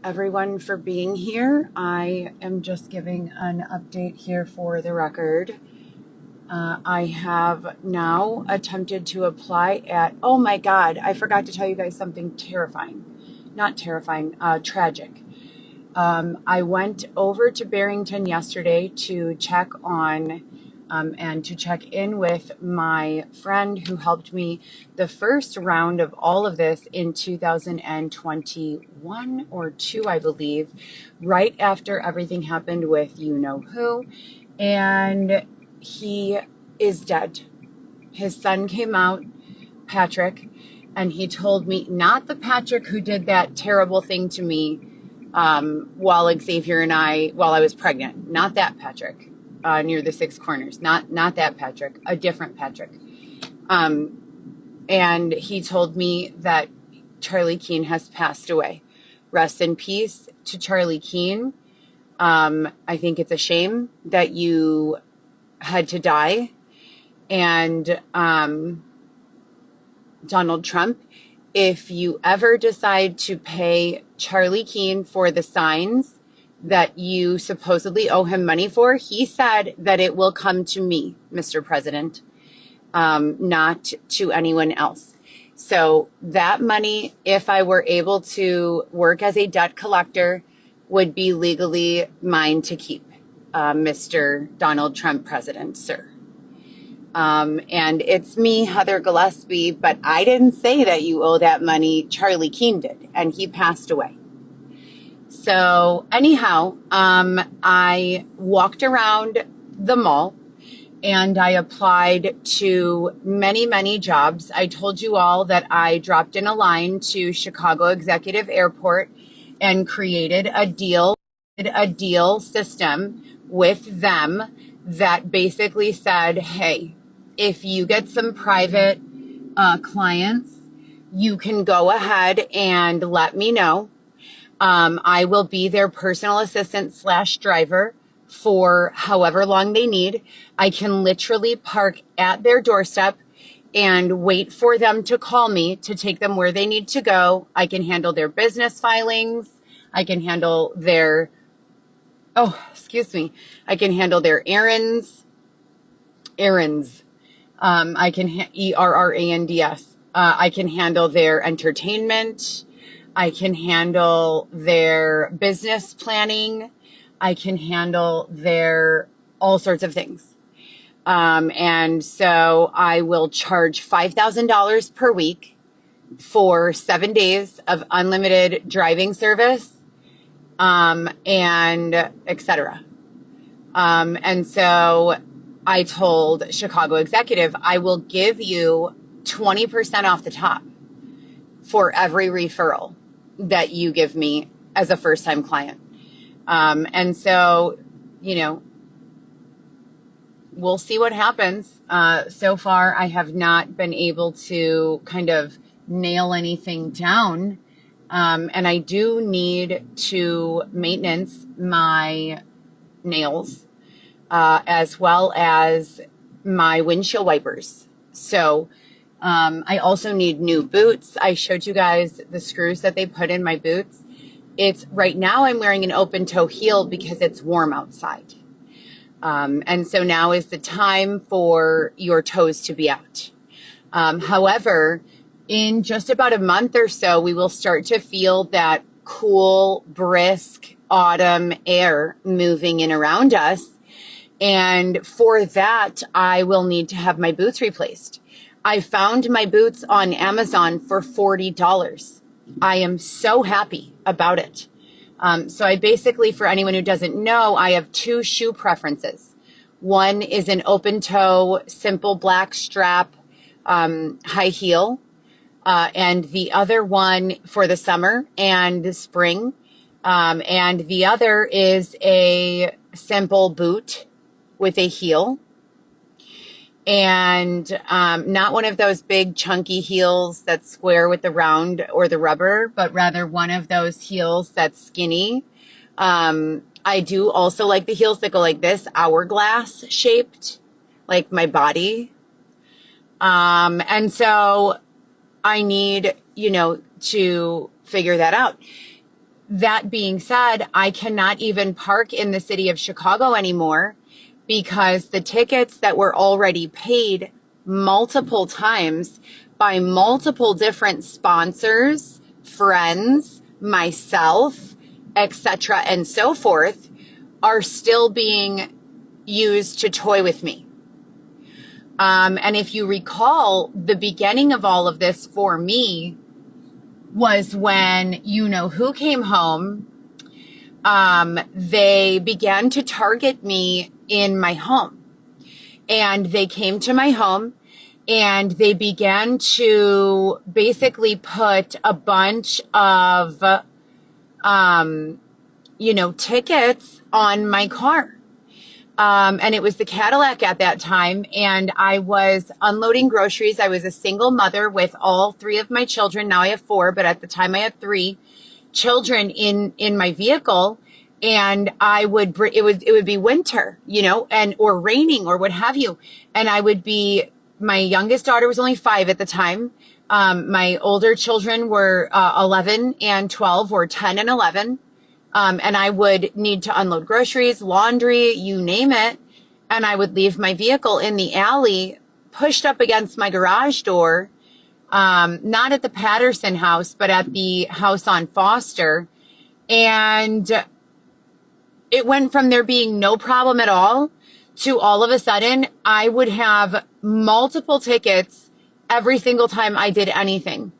everyone for being here. I am just giving an update here for the record. I have now attempted to apply at, oh my God, I forgot to tell you guys something terrifying. Not terrifying, tragic. I went over to Barrington yesterday to check on and to check in with my friend who helped me the first round of all of this in 2021 or 2, I believe, right after everything happened with you know who. And he is dead. His son came out, Patrick, and he told me, not the Patrick who did that terrible thing to me while Xavier and while I was pregnant, not that Patrick, near the Six Corners, not that Patrick, a different Patrick. And he told me that Charlie Keene has passed away. Rest in peace to Charlie Keene. I think it's a shame that you had to die. And Donald Trump, if you ever decide to pay Charlie Keene for the signs that you supposedly owe him money for, he said that it will come to me, Mr. President, not to anyone else. So that money, if I were able to work as a debt collector, would be legally mine to keep, Mr. Donald Trump President, sir. And it's me, Heather Gillespie, but I didn't say that you owe that money. Charlie Keene did, and he passed away. So anyhow, I walked around the mall and I applied to many, many jobs. I told you all that I dropped in a line to Chicago Executive Airport and created a deal system with them that basically said, hey, if you get some private clients, you can go ahead and let me know. I will be their personal assistant / driver for however long they need. I can literally park at their doorstep and wait for them to call me to take them where they need to go. I can handle their business filings. I can handle their, I can handle their errands. I can ERRANDS. I can handle their entertainment. I can handle their business planning. I can handle their all sorts of things. And so I will charge $5,000 per week for 7 days of unlimited driving service, and etc. And so I told Chicago Executive, I will give you 20% off the top for every referral that you give me as a first-time client. And so, we'll see what happens. So far, I have not been able to kind of nail anything down. And I do need to maintenance my nails, as well as my windshield wipers. So I also need new boots. I showed you guys the screws that they put in my boots. It's right now I'm wearing an open toe heel because it's warm outside. And so now is the time for your toes to be out. However, in just about a month or so, we will start to feel that cool, brisk autumn air moving in around us. And for that, I will need to have my boots replaced. I found my boots on Amazon for $40. I am so happy about it. So I basically, for anyone who doesn't know, I have 2 shoe preferences. One is an open toe, simple black strap, high heel. And the other one for the summer and the spring. And the other is a simple boot with a heel. And not one of those big chunky heels that's square with the round or the rubber, but rather one of those heels that's skinny. I do also like the heels that go like this, hourglass shaped, like my body. And so I need, to figure that out. that being said, I cannot even park in the city of Chicago anymore because the tickets that were already paid multiple times by multiple different sponsors, friends, myself, etc., and so forth, are still being used to toy with me. And if you recall, the beginning of all of this for me was when you know who came home. They began to target me in my home. And they came to my home and they began to basically put a bunch of, tickets on my car. And it was the Cadillac at that time. And I was unloading groceries. I was a single mother with all three of my children. Now I have four, but at the time I had three children in my vehicle. And I would, it would be winter, or raining or what have you. And my youngest daughter was only 5 at the time. My older children were 11 and 12, or 10 and 11. And I would need to unload groceries, laundry, you name it. And I would leave my vehicle in the alley, pushed up against my garage door, not at the Patterson house, but at the house on Foster. And it went from there being no problem at all to all of a sudden I would have multiple tickets every single time I did anything.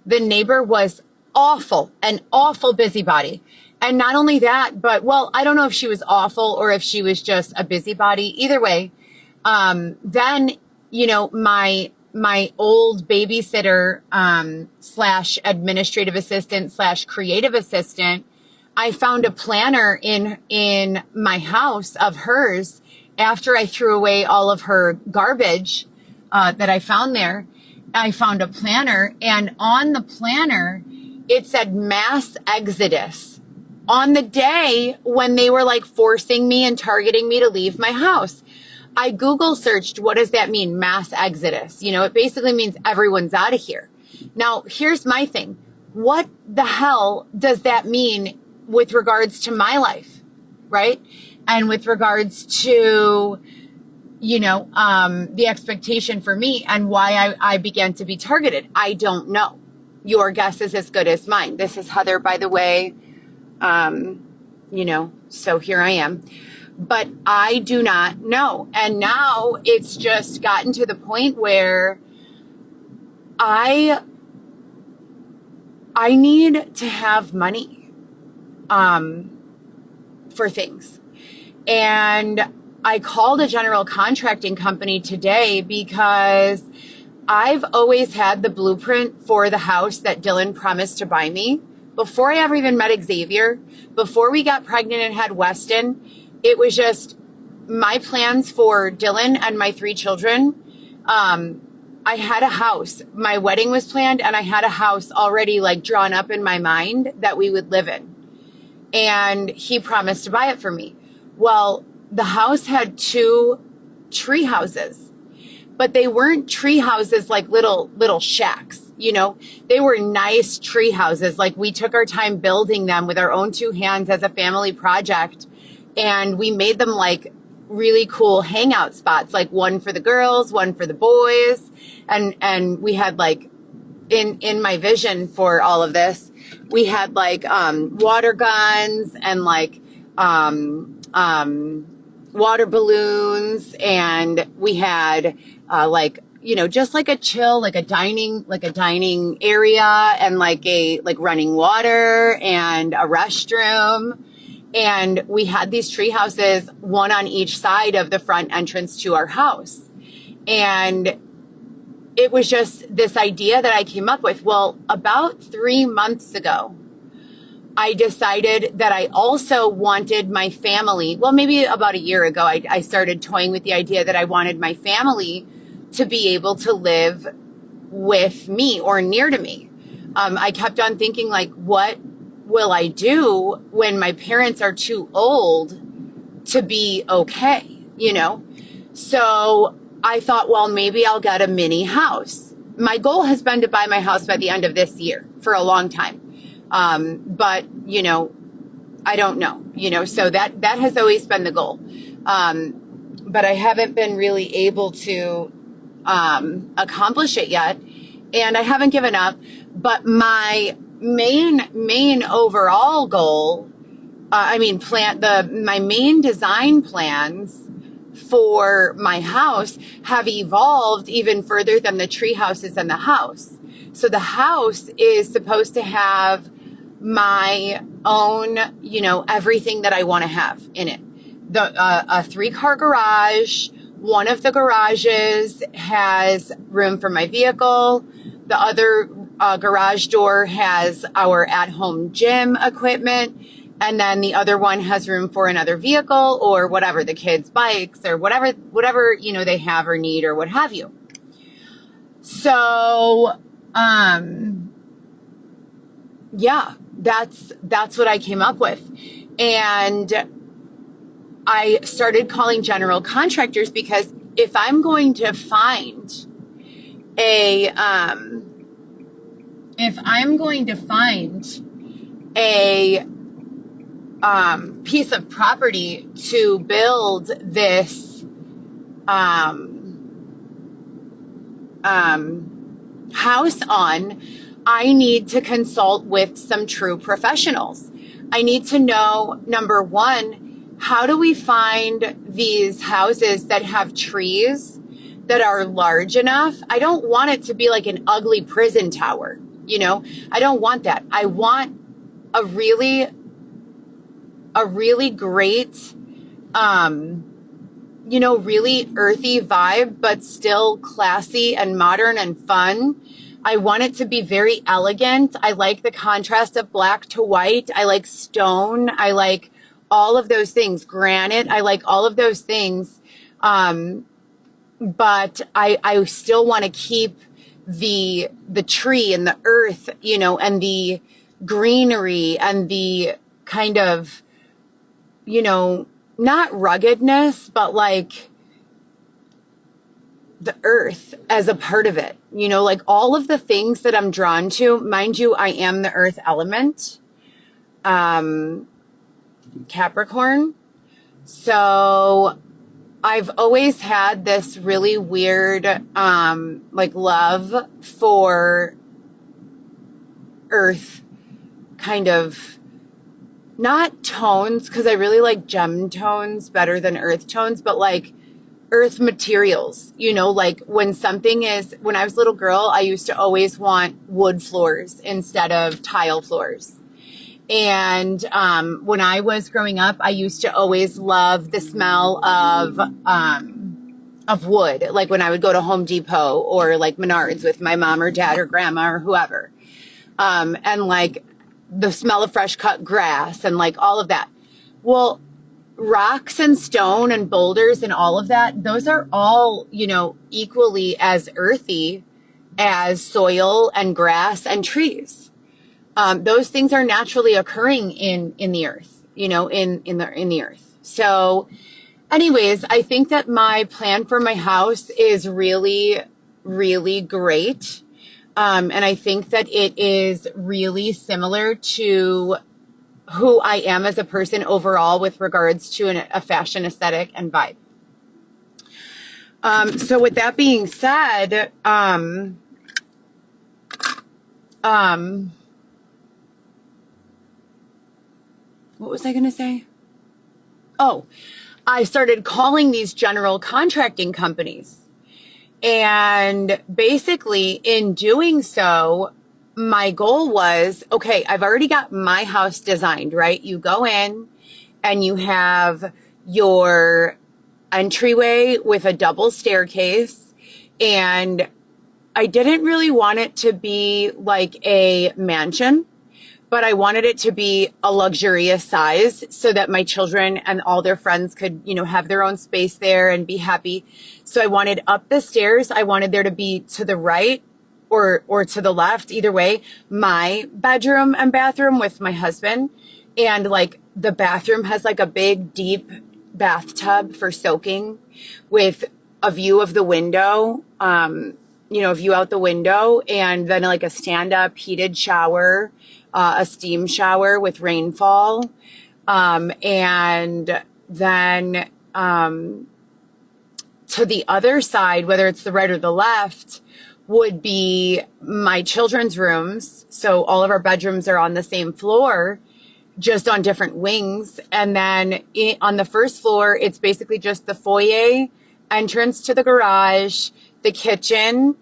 The neighbor was awful, an awful busybody. And not only that, but, well, I don't know if she was awful or if she was just a busybody. Either way, then, my old babysitter / administrative assistant / creative assistant, I found a planner in my house of hers after I threw away all of her garbage that I found there. I found a planner, and on the planner, it said mass exodus on the day when they were like forcing me and targeting me to leave my house. I Google searched, what does that mean, mass exodus? It basically means everyone's out of here. Now, here's my thing. What the hell does that mean with regards to my life, right? And with regards to, the expectation for me and why I began to be targeted? I don't know. Your guess is as good as mine. This is Heather, by the way. So here I am. But I do not know. And now it's just gotten to the point where I need to have money for things. And I called a general contracting company today because I've always had the blueprint for the house that Dylan promised to buy me. Before I ever even met Xavier, before we got pregnant and had Weston, it was just my plans for Dylan and my 3 children. I had a house. My wedding was planned, and I had a house already drawn up in my mind that we would live in. And he promised to buy it for me. Well, the house had 2 tree houses, but they weren't tree houses like little shacks. They were nice tree houses. We took our time building them with our own 2 hands as a family project. And we made them really cool hangout spots, one for the girls, one for the boys. And we had in my vision for all of this, we had water guns and water balloons. And we had just a chill, a dining area, and running water and a restroom. And we had these tree houses, one on each side of the front entrance to our house. And it was just this idea that I came up with. Well, about 3 months ago, I decided that I also wanted my family. Well, maybe about a year ago, I started toying with the idea that I wanted my family to be able to live with me or near to me. I kept on thinking, what will I do when my parents are too old to be okay, So I thought, well, maybe I'll get a mini house. My goal has been to buy my house by the end of this year for a long time. But, you know, I don't know, you know, so that has always been the goal. But I haven't been really able to accomplish it yet. And I haven't given up. But my main overall goal, my main design plans for my house have evolved even further than the tree houses in the house. So the house is supposed to have my own, you know, everything that I want to have in it. A 3-car garage. One of the garages has room for my vehicle. The other garage door has our at-home gym equipment. And then the other one has room for another vehicle or whatever, the kids' bikes or whatever, you know, they have or need or what have you. So, yeah, that's what I came up with. And I started calling general contractors because if I'm going to find a piece of property to build this house on, I need to consult with some true professionals. I need to know, number one, how do we find these houses that have trees that are large enough? I don't want it to be like an ugly prison tower, you know? I don't want that. I want a really great, you know, really earthy vibe, but still classy and modern and fun. I want it to be very elegant. I like the contrast of black to white. I like stone. I like all of those things. Granite. I like all of those things. But I still want to keep the tree and the earth, you know, and the greenery and the kind of, you know, not ruggedness, but like the earth as a part of it, you know, like all of the things that I'm drawn to. Mind you, I am the earth element, Capricorn. So I've always had this really weird, like love for earth kind of, not tones, because I really like gem tones better than earth tones, but like earth materials, you know, like when I was a little girl, I used to always want wood floors instead of tile floors. And when I was growing up, I used to always love the smell of wood, like when I would go to Home Depot or like Menards with my mom or dad or grandma or whoever. And like the smell of fresh cut grass and like all of that. Well, rocks and stone and boulders and all of that, those are all, you know, equally as earthy as soil and grass and trees. Those things are naturally occurring in the earth, you know, in the earth. So anyways, I think that my plan for my house is really, really great. And I think that it is really similar to who I am as a person overall with regards to a fashion aesthetic and vibe. So with that being said, what was I going to say? Oh, I started calling these general contracting companies. And basically in doing so, my goal was, okay, I've already got my house designed, right? You go in and you have your entryway with a double staircase. And I didn't really want it to be like a mansion, but I wanted it to be a luxurious size so that my children and all their friends could, you know, have their own space there and be happy. So I wanted up the stairs. I wanted there to be to the right or to the left, either way, my bedroom and bathroom with my husband. And like the bathroom has like a big, deep bathtub for soaking with a view of the window, you know, a view out the window, and then like a stand-up heated shower a steam shower with rainfall. And then to the other side, whether it's the right or the left, would be my children's rooms. So all of our bedrooms are on the same floor, just on different wings. And then on the first floor, it's basically just the foyer, entrance to the garage, the kitchen,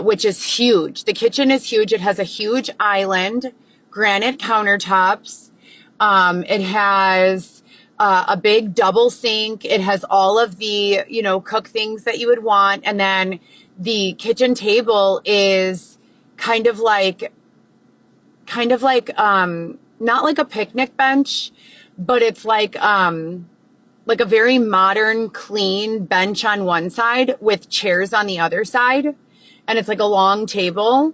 which is huge. The kitchen is huge. It has a huge island, granite countertops. It has a big double sink. It has all of the, cook things that you would want. And then the kitchen table is kind of like, not like a picnic bench, but it's like a very modern, clean bench on one side with chairs on the other side. And it's like a long table.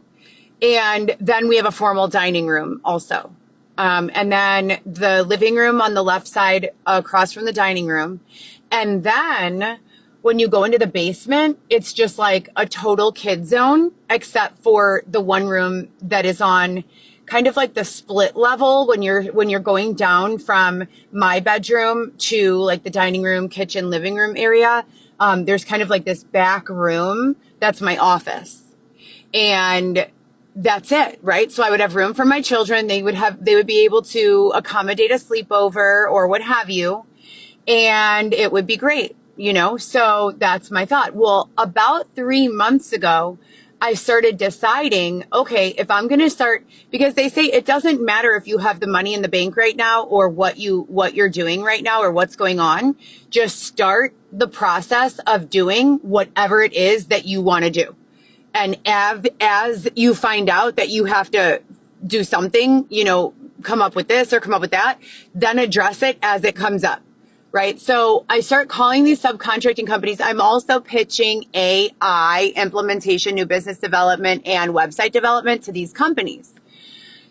And then we have a formal dining room also. And then the living room on the left side across from the dining room. And then when you go into the basement, it's just like a total kid zone, except for the one room that is on kind of like the split level when you're going down from my bedroom to like the dining room, kitchen, living room area. There's kind of like this back room. That's my office. And that's it, right? So I would have room for my children. They would be able to accommodate a sleepover or what have you. And it would be great, So that's my thought. Well, about 3 months ago, I started deciding, okay, if I'm going to start, because they say it doesn't matter if you have the money in the bank right now or what you're doing right now or what's going on. Just start the process of doing whatever it is that you want to do. And as you find out that you have to do something, come up with this or come up with that, then address it as it comes up, right? So I start calling these subcontracting companies. I'm also pitching AI, implementation, new business development, and website development to these companies.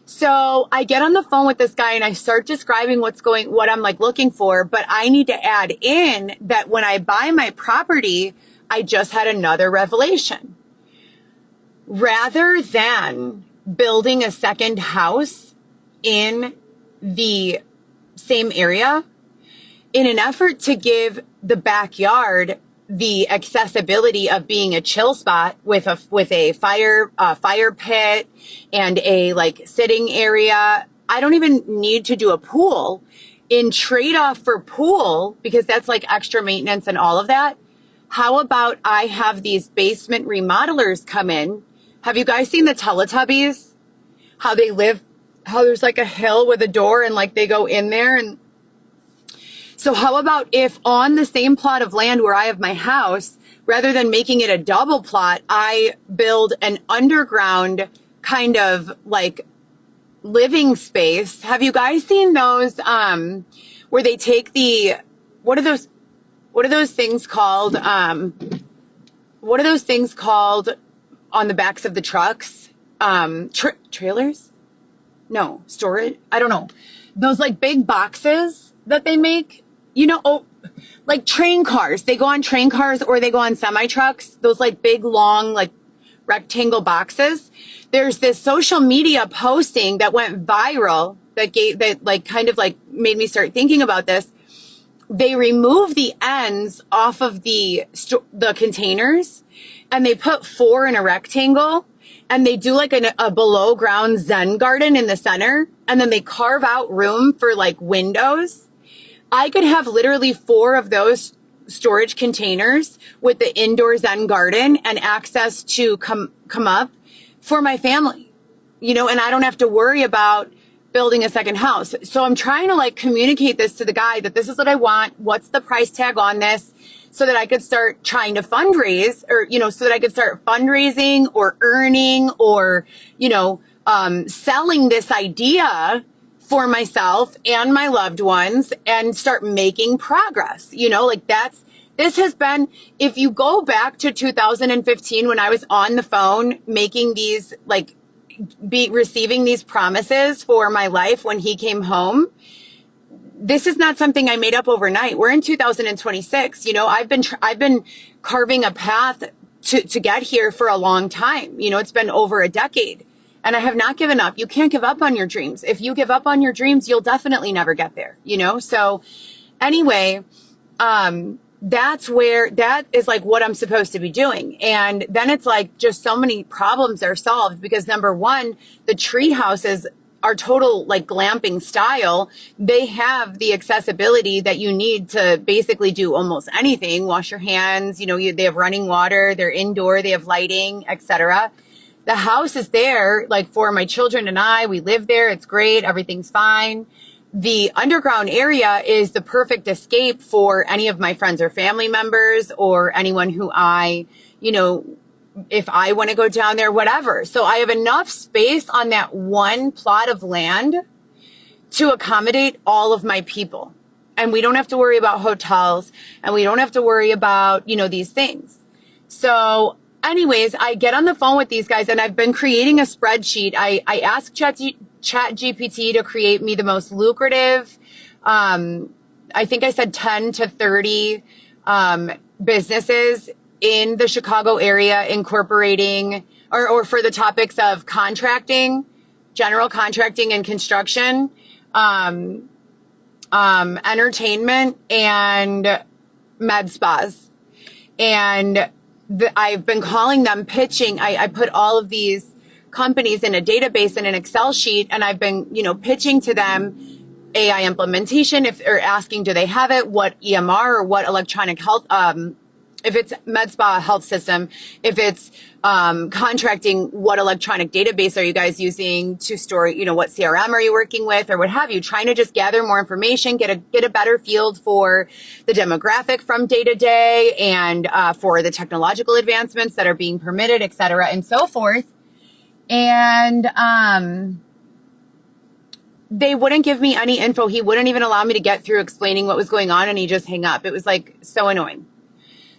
So I get on the phone with this guy and I start describing what I'm like looking for, but I need to add in that when I buy my property, I just had another revelation. Rather than building a second house in the same area, in an effort to give the backyard the accessibility of being a chill spot with a fire pit and a like sitting area, I don't even need to do a pool. In trade-off for pool, because that's like extra maintenance and all of that, how about I have these basement remodelers come in? Have you guys seen the Teletubbies? How they live, how there's like a hill with a door and like they go in there. And so how about if on the same plot of land where I have my house, rather than making it a double plot, I build an underground kind of like living space. Have you guys seen those where they take what are those things called? What are those things called on the backs of the trucks? Trailers? No, storage? I don't know. Those like big boxes that they make, like train cars. They go on train cars or they go on semi trucks. Those like big, long, like rectangle boxes. There's this social media posting that went viral that kind of made me start thinking about this. They remove the ends off of the containers and they put 4 in a rectangle and they do like a below ground Zen garden in the center. And then they carve out room for like windows. I could have literally 4 of those storage containers with the indoor Zen garden and access to come up for my family, and I don't have to worry about building a second house. So I'm trying to communicate this to the guy that this is what I want. What's the price tag on this? So that I could start trying to fundraise or, so that I could start fundraising or earning or, selling this idea for myself and my loved ones and start making progress, this has been, if you go back to 2015 when I was on the phone making these, receiving these promises for my life when he came home, this is not something I made up overnight. We're in 2026. I've been carving a path to get here for a long time. It's been over a decade. And I have not given up. You can't give up on your dreams. If you give up on your dreams, you'll definitely never get there, you know? So anyway, that is like what I'm supposed to be doing. And then it's like just so many problems are solved because number one, the tree houses are total like glamping style. They have the accessibility that you need to basically do almost anything. Wash your hands, they have running water, they're indoor, they have lighting, etc. The house is there like for my children and I, we live there. It's great. Everything's fine. The underground area is the perfect escape for any of my friends or family members or anyone who if I want to go down there, whatever. So I have enough space on that one plot of land to accommodate all of my people. And we don't have to worry about hotels and we don't have to worry about, these things. So anyways, I get on the phone with these guys and I've been creating a spreadsheet. I asked ChatGPT to create me the most lucrative, I think I said 10 to 30 businesses in the Chicago area incorporating or for the topics of contracting, general contracting and construction, entertainment and med spas. And I've been calling them pitching. I put all of these companies in a database in an Excel sheet, and I've been, pitching to them AI implementation or asking, do they have it? What EMR or what electronic health, if it's med spa health system, if it's contracting, what electronic database are you guys using to store, what CRM are you working with or what have you, trying to just gather more information, get a better field for the demographic from day to day and for the technological advancements that are being permitted, et cetera, and so forth. And they wouldn't give me any info. He wouldn't even allow me to get through explaining what was going on, and he just hung up. It was like so annoying.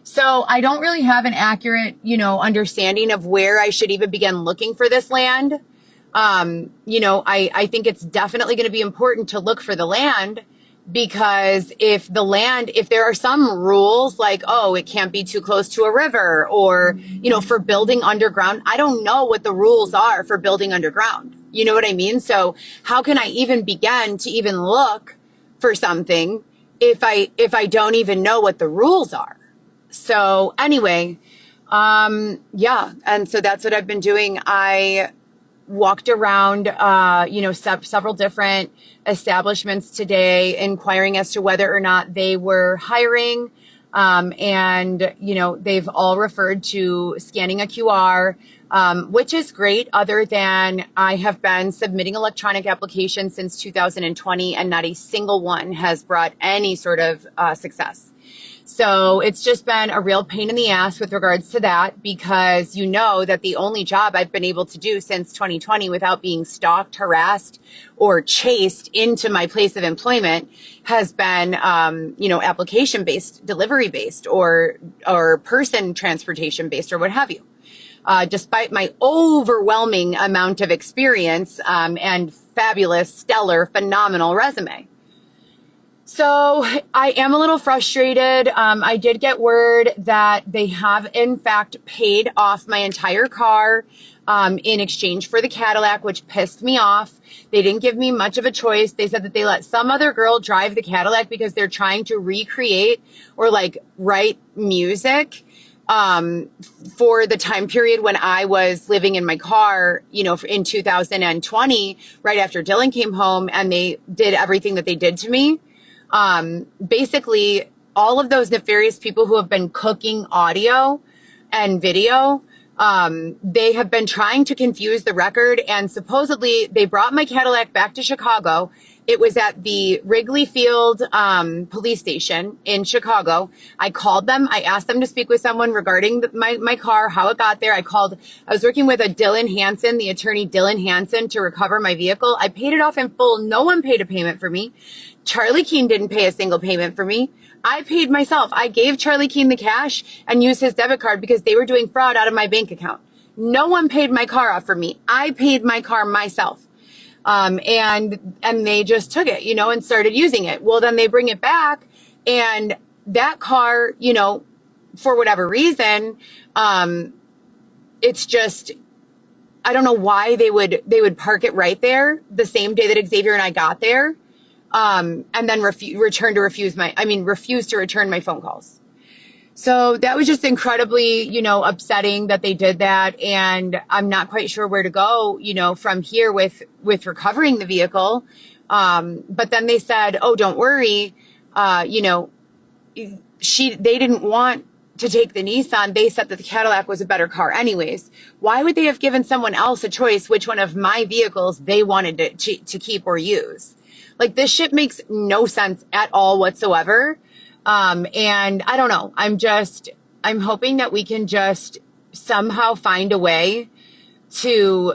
So I don't really have an accurate, understanding of where I should even begin looking for this land. I think it's definitely going to be important to look for the land because if there are some rules like, oh, it can't be too close to a river or, for building underground, I don't know what the rules are for building underground. You know what I mean? So how can I even begin to even look for something if I don't even know what the rules are? So anyway, yeah. And so that's what I've been doing. I walked around, several different establishments today, inquiring as to whether or not they were hiring. They've all referred to scanning a QR, which is great, other than I have been submitting electronic applications since 2020 and not a single one has brought any sort of success. So it's just been a real pain in the ass with regards to that because that the only job I've been able to do since 2020 without being stalked, harassed, or chased into my place of employment has been, application-based, delivery-based, or person transportation-based, or what have you. Despite my overwhelming amount of experience and fabulous, stellar, phenomenal resume. So I am a little frustrated. I did get word that they have, in fact, paid off my entire car in exchange for the Cadillac, which pissed me off. They didn't give me much of a choice. They said that they let some other girl drive the Cadillac because they're trying to recreate or write music for the time period when I was living in my car, in 2020, right after Dylan came home, and they did everything that they did to me. Basically all of those nefarious people who have been cooking audio and video, they have been trying to confuse the record, and supposedly they brought my Cadillac back to Chicago. It was at the Wrigley Field police station in Chicago. I called them. I asked them to speak with someone regarding my car, how it got there. I was working with the attorney Dylan Hansen, to recover my vehicle. I paid it off in full. No one paid a payment for me. Charlie Keene didn't pay a single payment for me. I paid myself. I gave Charlie Keene the cash and used his debit card because they were doing fraud out of my bank account. No one paid my car off for me. I paid my car myself. And they just took it, and started using it. Well, then they bring it back, and that car, for whatever reason, it's just, I don't know why they would park it right there the same day that Xavier and I got there, and then refuse to return my phone calls. So that was just incredibly, upsetting that they did that. And I'm not quite sure where to go, from here with recovering the vehicle. But then they said, oh, don't worry. They didn't want to take the Nissan. They said that the Cadillac was a better car anyways. Why would they have given someone else a choice which one of my vehicles they wanted to keep or use? Like, this shit makes no sense at all whatsoever. And I don't know. I'm hoping that we can just somehow find a way to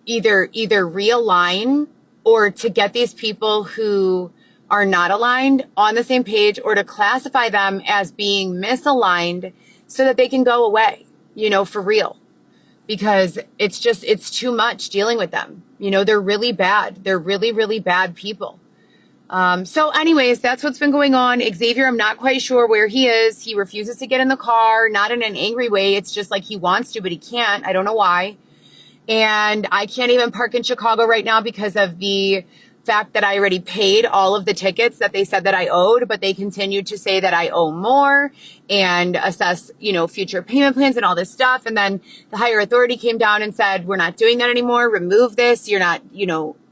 either realign or to get these people who are not aligned on the same page, or to classify them as being misaligned so that they can go away, for real. Because it's too much dealing with them. They're really bad. They're really, really bad people. So anyways, that's what's been going on. Xavier, I'm not quite sure where he is. He refuses to get in the car, not in an angry way. It's just like he wants to, but he can't. I don't know why. And I can't even park in Chicago right now because of the fact that I already paid all of the tickets that they said that I owed, but they continued to say that I owe more and assess, future payment plans and all this stuff. And then the higher authority came down and said, we're not doing that anymore. Remove this. You're not,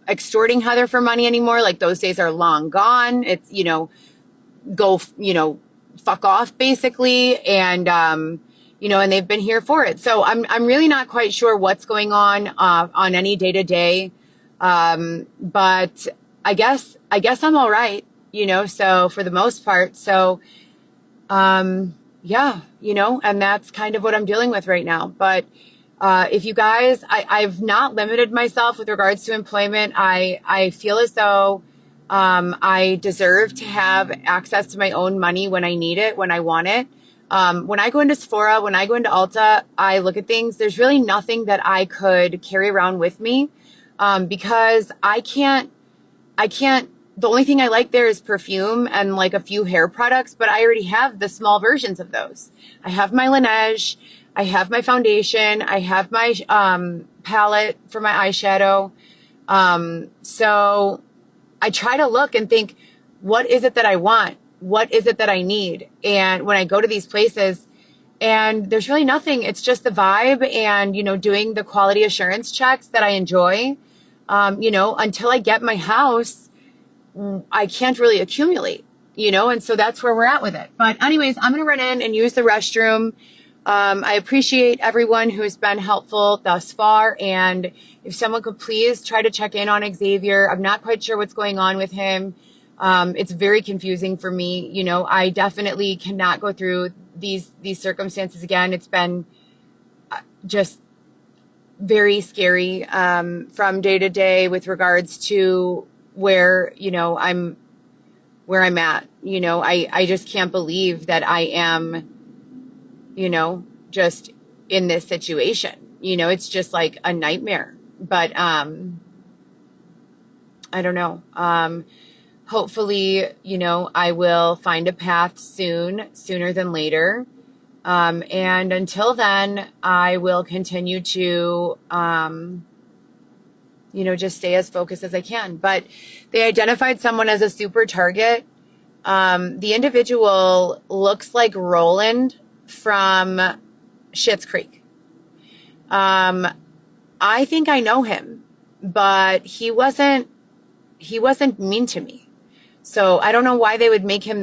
extorting Heather for money anymore. Like, those days are long gone. It's, go, fuck off basically. And, and they've been here for it. So I'm really not quite sure what's going on any day to day. But I guess I'm all right, so for the most part. So, yeah, and that's kind of what I'm dealing with right now. But, if you guys, I've not limited myself with regards to employment. I feel as though, I deserve to have access to my own money when I need it, when I want it. When I go into Sephora, when I go into Ulta, I look at things. There's really nothing that I could carry around with me. Because I can't, the only thing I like there is perfume and like a few hair products, but I already have the small versions of those. I have my Laneige, I have my foundation, I have my, palette for my eyeshadow. So I try to look and think, what is it that I want? What is it that I need? And when I go to these places, and there's really nothing, it's just the vibe and, doing the quality assurance checks that I enjoy. Until I get my house, I can't really accumulate, and so that's where we're at with it. But anyways, I'm going to run in and use the restroom. I appreciate everyone who has been helpful thus far. And if someone could please try to check in on Xavier, I'm not quite sure what's going on with him. It's very confusing for me. I definitely cannot go through these circumstances again. It's been just very scary, from day to day with regards to where, I'm at, I just can't believe that I am, just in this situation, it's just like a nightmare. But, I don't know. Hopefully, I will find a path sooner than later. And until then, I will continue to, just stay as focused as I can. But they identified someone as a super target. The individual looks like Roland from Schitt's Creek. I think I know him, but he wasn't mean to me. So I don't know why they would make him